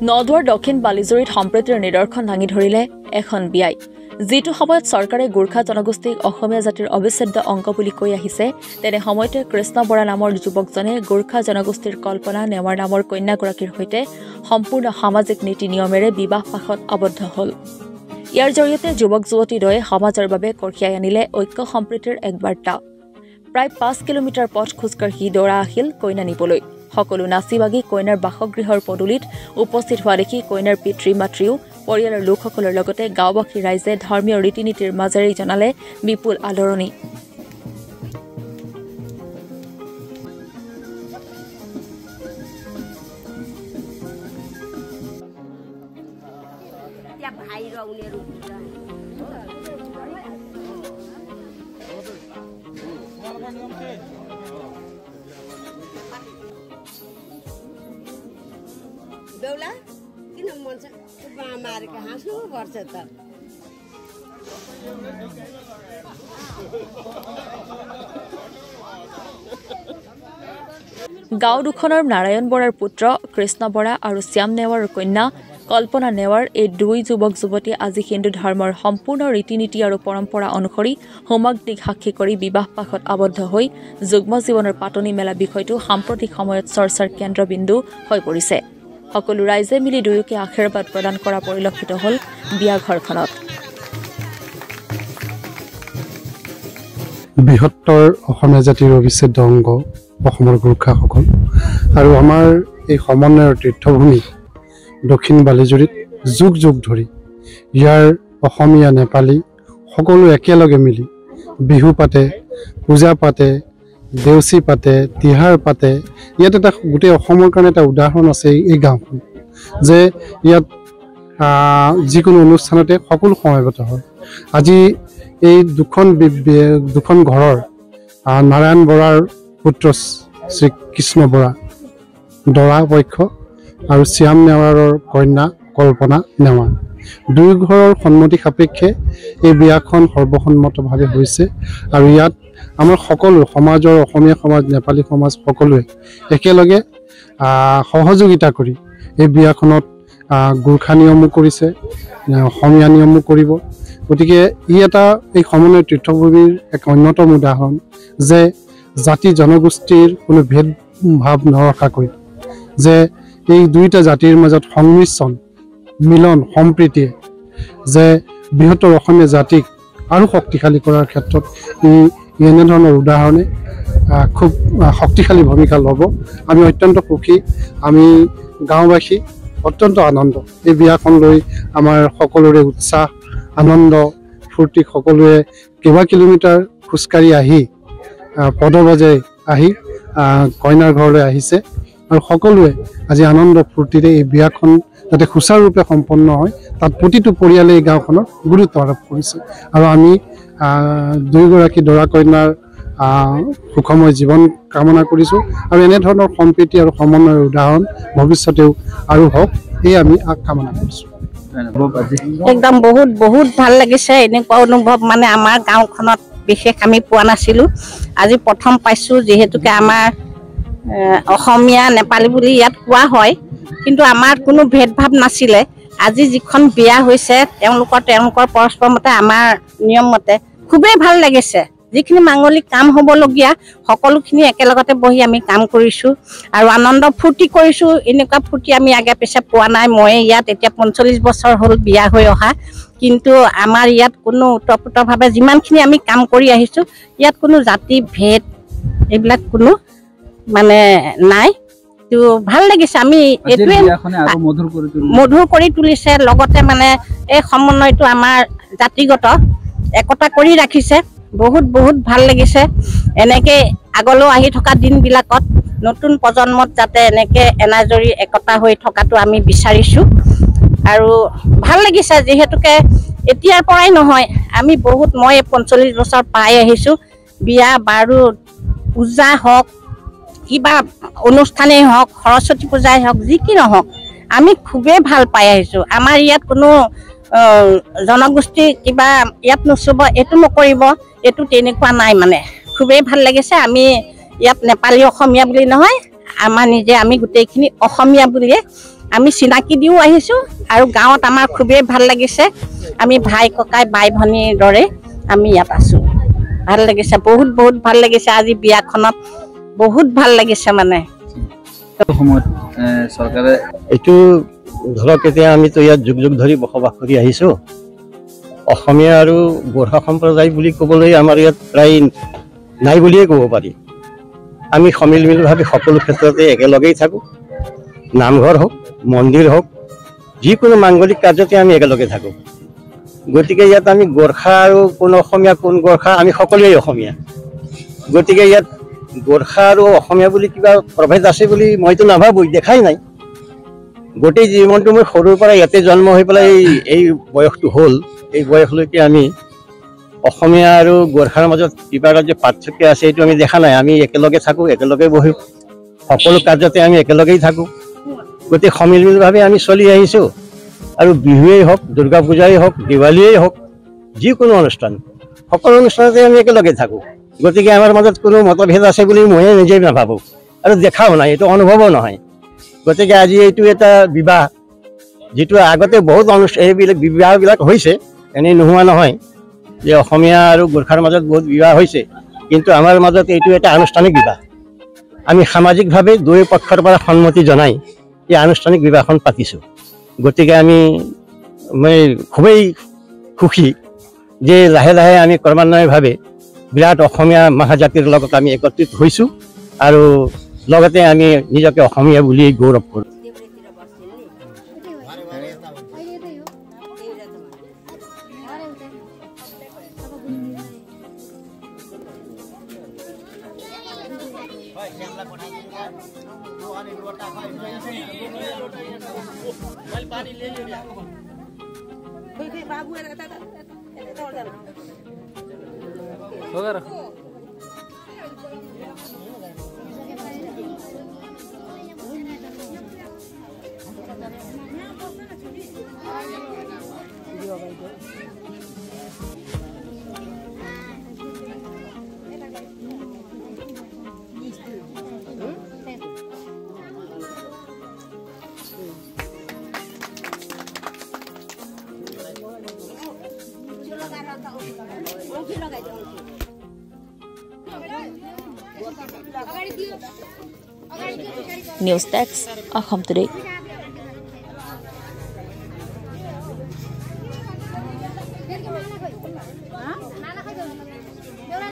নদুৱাৰ দক্ষিণ বালিজুৰিত সম্প্ৰীতিৰ নিদৰ্শন দাঙি ধৰিলে এখন বিয়াই যিটো সময়ত চৰকাৰে গোৰ্খা জনগোষ্ঠীক অসমীয়া জাতিৰ অবিচ্ছেদ্য অংগ বুলি কৈ আহিছে তেনে সময়তে কৃষ্ণ বৰা নামৰ যুৱকজনে গোৰ্খা জনগোষ্ঠীৰ কল্পনা নেৱাৰ নামৰ কন্যাগৰাকীৰ সৈতে সম্পূৰ্ণ সামাজিক নীতি নিয়মেৰে বিবাহ পাশত আবদ্ধ হ'ল। ইয়াৰ জৰিয়তে যুৱক যুৱতীদ্বয়ে সমাজৰ বাবে কঢ়িয়াই আনিলে ঐক্য সম্প্ৰীতিৰ এক বাৰ্তা। প্ৰায় 5 কিলোমিটাৰ পথ খোজকাঢ়ি দৌৰা আহিল কইনা নিবলৈ। সকলো নাচি বাগি কইনাৰ বাসগৃহৰ পদূলিত উপস্থিত হোৱা দেখি কইনাৰ পিতৃ মাতৃও পৰিয়ালৰ লোকসকলৰ লগতে গাঁওবাসী ৰাইজে ধৰ্মীয় ৰীতি নীতিৰ মাজেৰে জনালে বিপুল আদৰণি। बेहुला किन मन छ मारेको हाँस्नु पर्छ त গাঁও দুখনৰ নাৰায়ণ বৰাৰ পুত্ৰ কৃষ্ণ বৰা আৰু শ্যাম নেৱাৰৰ কন্যা কল্পনা নেৱাৰ এই দুই যুৱক যুৱতী আজি হিন্দু ধৰ্মৰ সম্পূৰ্ণ ৰীতি নীতি আৰু পৰম্পৰা অনুসৰি হোমাগ্নিক সাক্ষী কৰি বিবাহ পাশত আবদ্ধ হৈ যুগ্ম জীৱনৰ পাতনি মেলা বিষয়টো সাম্প্ৰতিক সময়ত চৰ্চাৰ কেন্দ্ৰবিন্দু হৈ পৰিছে। সকলো ৰাইজে মিলি দুয়োকে আশীৰ্বাদ প্ৰদান কৰা পৰিলক্ষিত হ'ল বিয়া ঘৰখনত। বৃহত্তৰ অসমীয়া জাতিৰ অবিচ্ছেদ্য অংগ অসমৰ গোৰ্খাসকল আৰু আমাৰ এই সমন্বয়ৰ তীৰ্থভূমি দক্ষিণ বালিজুৰিত যুগ যুগ ধৰি ইয়াৰ অসমীয়া নেপালী সকলো একেলগে মিলি বিহু পাতে, পূজা পাতে, দেউচি পাতে, তিহাৰ পাতে। ইয়াত এটা গোটেই অসমৰ কাৰণে এটা উদাহৰণ আছে এই গাঁওখন যে ইয়াত যিকোনো অনুষ্ঠানতে সকলো সমবেত হয়। আজি এই দুখন ঘৰৰ নাৰায়ণ বৰাৰ পুত্ৰ শ্ৰী কৃষ্ণ বৰা দৰা পক্ষ আৰু শ্যাম নেৱাৰৰ কন্যা কল্পনা নেৱাৰ দুই ঘৰৰ সন্মতি সাপেক্ষে এই বিয়াখন সৰ্বসন্মতভাৱে হৈছে আৰু ইয়াত আমাৰ সকলো সমাজৰ অসমীয়া সমাজ, নেপালী সমাজ সকলোৱে একেলগে সহযোগিতা কৰি এই বিয়াখনত গোৰ্খা নিয়মো কৰিছে, অসমীয়া নিয়মো কৰিব। গতিকে ই এটা এই সমন্বয় তীৰ্থভূমিৰ এক অন্যতম উদাহৰণ যে জাতি জনগোষ্ঠীৰ কোনো ভেদভাৱ নৰখাকৈ যে এই দুইটা জাতিৰ মাজত সংমিশ্ৰণ, মিলন, সম্প্ৰীতিয়ে যে বৃহত্তৰ অসমীয়া জাতিক আৰু শক্তিশালী কৰাৰ ক্ষেত্ৰত এনেধৰণৰ উদাহৰণে খুব শক্তিশালী ভূমিকা ল'ব। আমি অত্যন্ত সুখী, আমি গাঁওবাসী অত্যন্ত আনন্দ। এই বিয়াখন লৈ আমাৰ সকলোৰে উৎসাহ, আনন্দ, ফূৰ্তি, সকলোৱে কেইবা কিলোমিটাৰ খোজকাঢ়ি আহি পদবজাই আহি কইনাৰ ঘৰলৈ আহিছে আৰু সকলোৱে আজি আনন্দ ফূৰ্তিৰে এই বিয়াখন যাতে সুচাৰুৰূপে সম্পন্ন হয় তাত প্ৰতিটো পৰিয়ালে এই গাঁওখনৰ গুৰুত্ব আৰোপ কৰিছে আৰু আমি দুয়োগৰাকী দৰা কইনাৰ সুখময় জীৱন কামনা কৰিছোঁ আৰু এনেধৰণৰ সম্প্ৰীতি আৰু সমন্বয়ৰ উদাহৰণ ভৱিষ্যতেও আৰু হওক এই আমি কামনা কৰিছোঁ। একদম বহুত বহুত ভাল লাগিছে। এনেকুৱা অনুভৱ মানে আমাৰ গাঁওখনত বিশেষ আমি পোৱা নাছিলোঁ, আজি প্ৰথম পাইছোঁ। যিহেতুকে আমাৰ অসমীয়া নেপালী বুলি ইয়াত কোৱা হয়, কিন্তু আমাৰ কোনো ভেদভাৱ নাছিলে। আজি যিখন বিয়া হৈছে তেওঁলোকৰ পৰস্পৰ মতে আমাৰ নিয়ম মতে খুবেই ভাল লাগিছে। যিখিনি মাংগলিক কাম হ'বলগীয়া সকলোখিনি একেলগতে বহি আমি কাম কৰিছোঁ আৰু আনন্দ ফূৰ্তি কৰিছোঁ। এনেকুৱা ফূৰ্তি আমি আগে পিছে পোৱা নাই। মই ইয়াত এতিয়া 45 বছৰ হ'ল বিয়া হৈ অহা, কিন্তু আমাৰ ইয়াত কোনো ওতঃপ্ৰোতভাৱে যিমানখিনি আমি কাম কৰি আহিছোঁ ইয়াত কোনো জাতি ভেদ এইবিলাক কোনো মানে নাই। তো ভাল লাগিছে। আমি এইটোৱে মধুৰ কৰি তুলিছে, লগতে মানে এই সমন্বয়টো আমাৰ জাতিগত একতা কৰি ৰাখিছে। বহুত বহুত ভাল লাগিছে। এনেকৈ আগলৈও আহি থকা দিনবিলাকত নতুন প্ৰজন্মত যাতে এনেকৈ এনাজৰি একতা হৈ থকাটো আমি বিচাৰিছোঁ আৰু ভাল লাগিছে। যিহেতুকে এতিয়াৰ পৰাই নহয়, আমি মই 45 বছৰ পাই আহিছোঁ। বিয়া বাৰু পূজা হওক, কিবা অনুষ্ঠানেই হওক, সৰস্বতী পূজাই হওক, যি কি নহওক আমি খুবেই ভাল পাই আহিছোঁ। আমাৰ ইয়াত কোনো জনগোষ্ঠী কিবা ইয়াত নুচুব, এইটো নকৰিব, এইটো তেনেকুৱা নাই। মানে খুবেই ভাল লাগিছে। আমি ইয়াত নেপালী অসমীয়া বুলি নহয়, আমাৰ নিজে আমি গোটেইখিনি অসমীয়া বুলিয়ে আমি চিনাকি দিও আহিছোঁ আৰু গাঁৱত আমাৰ খুবেই ভাল লাগিছে আমি ভাই ককাই বাই ভনীৰ দৰে আমি ইয়াত আছোঁ ভাল লাগিছে বহুত বহুত ভাল লাগিছে আজি বিয়াখনত বহুত ভাল লাগিছে মানে সময়ত চৰকাৰে এইটো ধৰক এতিয়া আমিতো ইয়াত যুগ যুগ ধৰি বসবাস কৰি আহিছোঁ অসমীয়া আৰু গোৰ্খা সম্প্ৰদায় বুলি ক'বলৈ আমাৰ ইয়াত প্ৰায় নাই বুলিয়ে ক'ব পাৰি আমি সমিলমিলভাৱে সকলো ক্ষেত্ৰতে একেলগেই থাকোঁ নামঘৰ হওক মন্দিৰ হওক যিকোনো মাংগলিক কাৰ্যতে আমি একেলগে থাকোঁ গতিকে ইয়াত আমি গোৰ্খা আৰু কোন অসমীয়া কোন গোৰ্খা আমি সকলোৱেই অসমীয়া গতিকে ইয়াত গোৰ্খা আৰু অসমীয়া বুলি কিবা প্ৰভেদ আছে বুলি মইতো নাভাবোঁ দেখাই নাই গোটেই জীৱনটো মই সৰুৰ পৰা ইয়াতে জন্ম হৈ পেলাই এই বয়সটো হ'ল এই বয়সলৈকে আমি অসমীয়া আৰু গোৰ্খাৰ মাজত কিবা এটা যে পাৰ্থক্য আছে এইটো আমি দেখা নাই আমি একেলগে থাকোঁ একেলগে বহি সকলো কাৰ্যতে আমি একেলগেই থাকোঁ গতিকে সমিলমিলভাৱে আমি চলি আহিছোঁ আৰু বিহুৱেই হওক দুৰ্গা পূজাই হওক দিৱালীয়েই হওক যিকোনো অনুষ্ঠান সকলো অনুষ্ঠানতে আমি একেলগে থাকোঁ গতিকে আমাৰ মাজত কোনো মতভেদ আছে বুলি ময়ে নিজেই নাভাবোঁ আৰু দেখাও নাই এইটো অনুভৱো নহয় গতিকে আজি এইটো এটা বিবাহ যিটো আগতে বহুত এইবিলাক বিবাহবিলাক হৈছে এনেই নোহোৱা নহয় যে অসমীয়া আৰু গোৰ্খাৰ মাজত বহুত বিবাহ হৈছে কিন্তু আমাৰ মাজত এইটো এটা আনুষ্ঠানিক বিবাহ আমি সামাজিকভাৱে দুয়ো পক্ষৰ পৰা সন্মতি জনাই এই আনুষ্ঠানিক বিবাহখন পাতিছোঁ গতিকে মই খুবেই সুখী যে লাহে লাহে আমি ক্ৰমান্বয়ভাৱে বিৰাট অসমীয়া মহাজাতিৰ লগত আমি একত্ৰিত হৈছোঁ আৰু লগতে আমি নিজকে অসমীয়া বুলি গৌৰৱ কৰোঁ নিউজ ডেস্ক অসম টুডে।